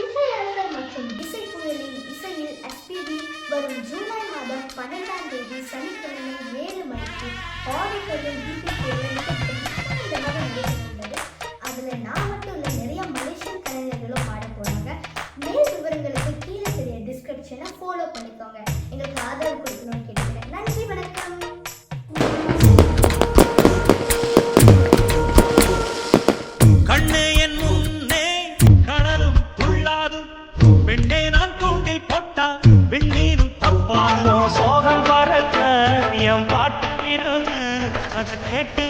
இசையரசர் மற்றும் இசைப்புயலின் இசையில் எஸ்பிபி வரும் ஜூலை மாதம் 12ஆம் தேதி சனிக்கிழமை 7 மணிக்கு ஆடிட்டோரியம் நடைபெறுகிறது. அதுல நான் மட்டும் இல்லை, நிறைய மலேசியன் கலைஞர்களும் ஆட போறாங்க. மேல் விவரங்களுக்கு கீழே தெரிய டிஸ்கிரிப்ஷனை ஃபாலோ பண்ணிக்கோங்க. எங்களுக்கு ஆதரவு கொடுக்கணும்னு கேட்டுக்கிறேன். நன்றி, வணக்கம். கண்ணே என் முன்னே கணலும் துள்ளாது, பெண்ணே நான் தூண்டி போட்டா வெண்ணீரும் தப்பானோ. சோகம் பறக்க என் பாட்டு விருது, அதை கேட்டு